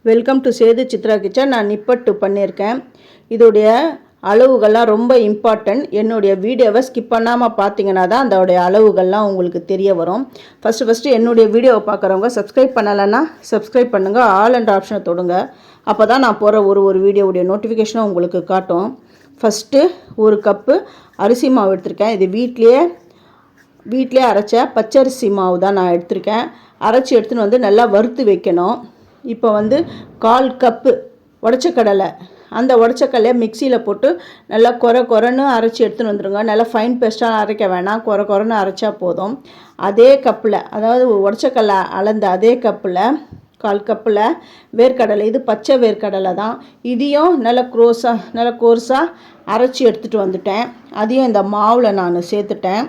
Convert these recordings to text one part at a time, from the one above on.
Welcome to Sethu Chitra kitchen. நான் நிப்பட்டு பண்ணியிருக்கேன். இதோடைய அளவுகள்லாம் ரொம்ப இம்பார்ட்டன்ட். என்னுடைய வீடியோவை ஸ்கிப் பண்ணாமல் பார்த்தீங்கன்னா தான் அதோடைய அளவுகள்லாம் உங்களுக்கு தெரிய வரும். ஃபஸ்ட்டு என்னுடைய வீடியோவை பார்க்குறவங்க சப்ஸ்கிரைப் பண்ணலைன்னா சப்ஸ்கிரைப் பண்ணுங்கள். ஆல் அண்ட் ஆப்ஷனை தொடுங்க. அப்போ தான் நான் போகிற ஒரு வீடியோவுடைய நோட்டிஃபிகேஷனும் உங்களுக்கு காட்டும். ஃபஸ்ட்டு ஒரு கப்பு அரிசி மாவு எடுத்திருக்கேன். இது வீட்டிலே அரைச்ச பச்சரிசி மாவு தான் நான் எடுத்திருக்கேன். அரைச்சி எடுத்துன்னு வந்து நல்லா வறுத்து வைக்கணும். இப்போ வந்து 1/4 கப்பு உடச்சக்கடலை, அந்த உடச்சக்கடலையை மிக்சியில் போட்டு நல்லா கொரன்னு அரைச்சி எடுத்துன்னு வந்துடுங்க. நல்லா ஃபைன் பேஸ்ட்டாக அரைக்க வேணாம், கொரன்னு அரைச்சா போதும். அதே கப்பில், அதாவது உடச்சக்கடலை அளந்த அதே கப்பில் 1/4 கப்பில் வேர்க்கடலை, இது பச்சை வேர்க்கடலை தான். இதையும் நல்லா கோர்ஸாக அரைச்சி எடுத்துகிட்டு வந்துட்டேன். அதையும் இந்த மாவில் நான் சேர்த்துட்டேன்.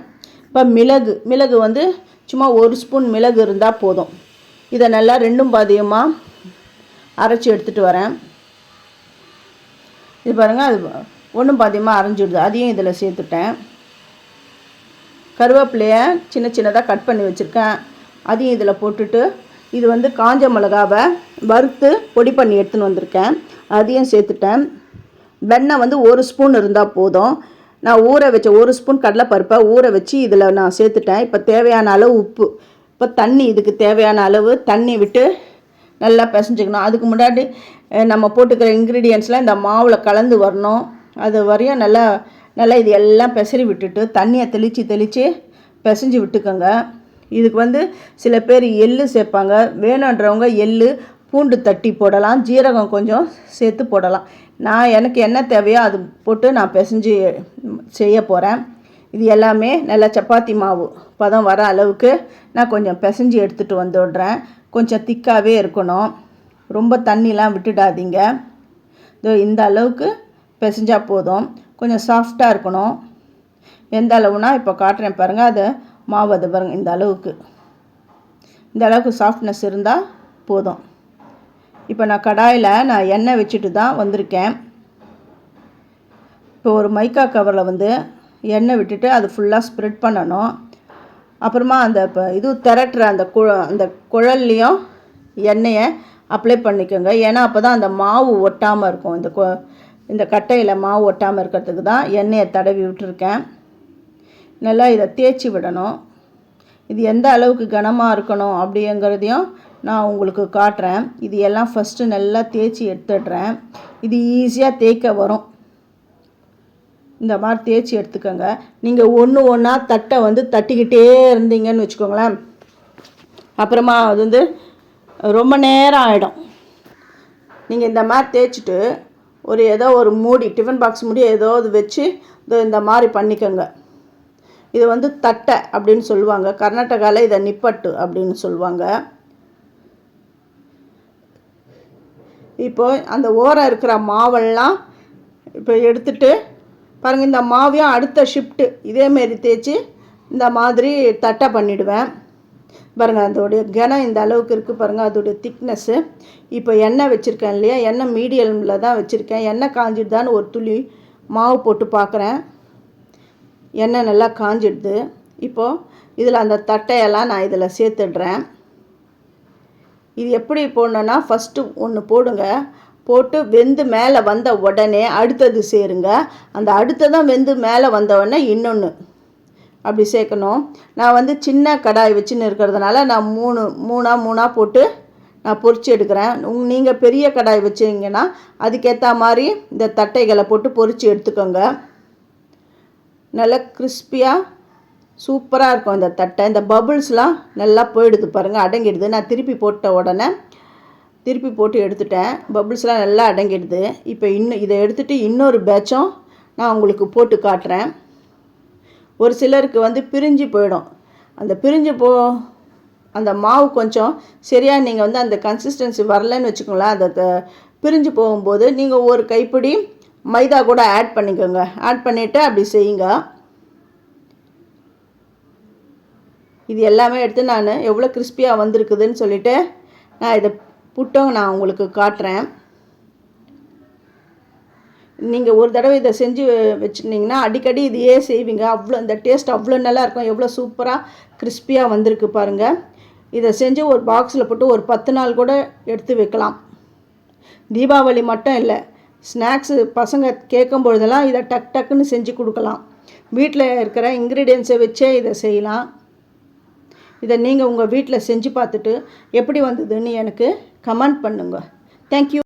இப்போ மிளகு வந்து சும்மா 1 ஸ்பூன் மிளகு இருந்தால் போதும். இதை நல்லா ரெண்டும் பாதியமாக அரைச்சி எடுத்துகிட்டு வரேன். இது பாருங்கள், அது ஒன்றும் பாதியமாக அரைஞ்சிடுது. அதையும் இதில் சேர்த்துட்டேன். கருவேப்பிலையை சின்னதாக கட் பண்ணி வச்சுருக்கேன். அதையும் இதில் போட்டுட்டு, இது வந்து காஞ்ச மிளகாவை வறுத்து பொடி பண்ணி எடுத்துன்னு வந்திருக்கேன். அதையும் சேர்த்துட்டேன். வெண்ணெய் வந்து 1 ஸ்பூன் இருந்தால் போதும். நான் ஊற வச்ச 1 ஸ்பூன் கடலைப்பருப்பை ஊற வச்சு இதில் நான் சேர்த்துட்டேன். இப்போ தேவையான அளவு உப்பு, இப்போ தண்ணி, இதுக்கு தேவையான அளவு தண்ணி விட்டு நல்லா பிசைஞ்சிக்கணும். அதுக்கு முன்னாடி நம்ம போட்டுக்கிற இன்க்ரீடியன்ட்ஸ்லாம் இந்த மாவில் கலந்து வரணும். அது வரையும் நல்லா இது எல்லாம் பெசரி விட்டுட்டு தண்ணியை தெளித்து பிசைஞ்சு விட்டுக்கோங்க. இதுக்கு வந்து சில பேர் எள்ளு சேர்ப்பாங்க. வேணுன்றவங்க எள்ளு, பூண்டு தட்டி போடலாம், ஜீரகம் கொஞ்சம் சேர்த்து போடலாம். எனக்கு என்ன தேவையோ அது போட்டு நான் பிசைஞ்சு செய்ய போகிறேன். இது எல்லாமே நல்லா சப்பாத்தி மாவு பதம் வர அளவுக்கு நான் கொஞ்சம் பிசைஞ்சு எடுத்துகிட்டு வந்துடுறேன். கொஞ்சம் திக்காகவே இருக்கணும், ரொம்ப தண்ணிலாம் விட்டுடாதீங்க. இந்த அளவுக்கு பிசைஞ்சால் போதும். கொஞ்சம் சாஃப்டாக இருக்கணும். எந்த அளவுனா இப்போ காட்டுறேன் பாருங்கள். அதை மாவு அதை பாருங்கள், இந்த அளவுக்கு சாஃப்ட்னஸ் இருந்தால் போதும். இப்போ நான் கடாயில் எண்ணெய் வச்சுட்டு தான் வந்திருக்கேன். இப்போ ஒரு மைக்கா கவரில் வந்து எண்ணெய் விட்டுட்டு அது ஃபுல்லாக ஸ்ப்ரெட் பண்ணணும். அப்புறமா இப்போ இது திரட்டுற அந்த குழல்லையும் எண்ணெயை அப்ளை பண்ணிக்கோங்க. ஏன்னா அப்போ தான் அந்த மாவு ஒட்டாமல் இருக்கும். இந்த கட்டையில் மாவு ஒட்டாமல் இருக்கிறதுக்கு தான் எண்ணெயை தடவி விட்டுருக்கேன். நல்லா இதை தேய்ச்சி விடணும். இது எந்த அளவுக்கு கனமாக இருக்கணும் அப்படிங்கிறதையும் நான் உங்களுக்கு காட்டுறேன். இது எல்லாம் ஃபஸ்ட்டு நல்லா தேய்ச்சி எடுத்துடுறேன். இது ஈஸியாக தேய்க்க வரும். இந்த மாதிரி தேய்ச்சி எடுத்துக்கோங்க. நீங்கள் ஒன்றா தட்டை வந்து தட்டிக்கிட்டே இருந்தீங்கன்னு வச்சுக்கோங்களேன், அப்புறமா அது வந்து ரொம்ப நேரம் ஆகிடும். நீங்கள் இந்த மாதிரி தேய்ச்சிட்டு ஏதோ ஒரு மூடி, டிஃபன் பாக்ஸ் மூடி ஏதோ இது வச்சு இந்த மாதிரி பண்ணிக்கோங்க. இது வந்து தட்டை அப்படின்னு சொல்லுவாங்க. கர்நாடகாவில் இதை நிப்பட்டு அப்படின்னு சொல்லுவாங்க. இப்போ அந்த ஓரம் இருக்கிற மாவெல்லாம் இப்போ எடுத்துட்டு பாருங்கள், இந்த மாவையும் அடுத்த ஷிஃப்ட்டு இதேமாரி தேய்ச்சி இந்த மாதிரி தட்டை பண்ணிவிடுவேன். பாருங்கள், அதோடைய கனம் இந்த அளவுக்கு இருக்குது பாருங்கள், அதோடைய திக்னஸ்ஸு. இப்போ எண்ணெய் வச்சுருக்கேன் இல்லையா, எண்ணெய் மீடியமில் தான் வச்சுருக்கேன். எண்ணெய் காஞ்சிடுதான்னு ஒரு துளி மாவு போட்டு பார்க்குறேன். எண்ணெய் நல்லா காஞ்சிடுது. இப்போது இதில் அந்த தட்டையெல்லாம் நான் இதில் சேர்த்துடுறேன். இது எப்படி போடணுன்னா, ஃபஸ்ட்டு ஒன்று போடுங்க, போட்டு வெந்து மேலே வந்த உடனே அடுத்தது சேருங்க. அந்த அடுத்ததான் வெந்து மேலே வந்த உடனே இன்னொன்று அப்படி சேர்க்கணும். நான் வந்து சின்ன கடாய் வச்சுன்னு இருக்கிறதுனால நான் மூணாக போட்டு நான் பொரிச்சு எடுக்கிறேன். நீங்கள் பெரிய கடாய் வச்சிங்கன்னா அதுக்கேற்ற மாதிரி இந்த தட்டைகளை போட்டு பொரித்து எடுத்துக்கோங்க. நல்லா கிறிஸ்பியாக சூப்பராக இருக்கும் இந்த தட்டை. இந்த பபுள்ஸ்லாம் நல்லா போயிடுது பாருங்கள், அடங்கிடுது. நான் திருப்பி போட்டு எடுத்துட்டேன். பபுள்ஸ்லாம் நல்லா அடங்கிடுது. இப்போ இதை எடுத்துகிட்டு இன்னொரு பேட்சும் நான் உங்களுக்கு போட்டு காட்டுறேன். ஒரு சிலருக்கு வந்து பிரிஞ்சு போயிடும். அந்த மாவு கொஞ்சம் சரியாக நீங்கள் வந்து அந்த கன்சிஸ்டன்சி வரலன்னு வச்சுக்கோங்களேன். அதை பிரிஞ்சு போகும்போது நீங்கள் ஒரு கைப்பிடி மைதா கூட ஆட் பண்ணிக்கோங்க. ஆட் பண்ணிவிட்டு அப்படி செய்யுங்க. இது எல்லாமே எடுத்து நான் எவ்வளோ கிறிஸ்பியாக வந்திருக்குதுன்னு சொல்லிவிட்டு நான் இதை புட்டும் நான் உங்களுக்கு காட்டுறேன். நீங்கள் ஒரு தடவை இதை செஞ்சு வச்சுருந்தீங்கன்னா அடிக்கடி இதையே செய்வீங்க. இந்த டேஸ்ட் அவ்வளோ நல்லா இருக்கும். எவ்வளோ சூப்பராக கிறிஸ்பியாக வந்திருக்கு பாருங்கள். இதை செஞ்சு ஒரு பாக்ஸில் போட்டு ஒரு 10 நாள் கூட எடுத்து வைக்கலாம். தீபாவளி மட்டும் இல்லை, ஸ்நாக்ஸு பசங்க கேட்கும் பொழுதெல்லாம் இதை டக்குன்னு செஞ்சு கொடுக்கலாம். வீட்டில் இருக்கிற இன்க்ரீடியன்ஸை வச்சே இதை செய்யலாம். இதை நீங்கள் உங்கள் வீட்டில் செஞ்சு பார்த்துட்டு எப்படி வந்ததுன்னு எனக்கு கமெண்ட் பண்ணுங்க. தேங்க்யூ.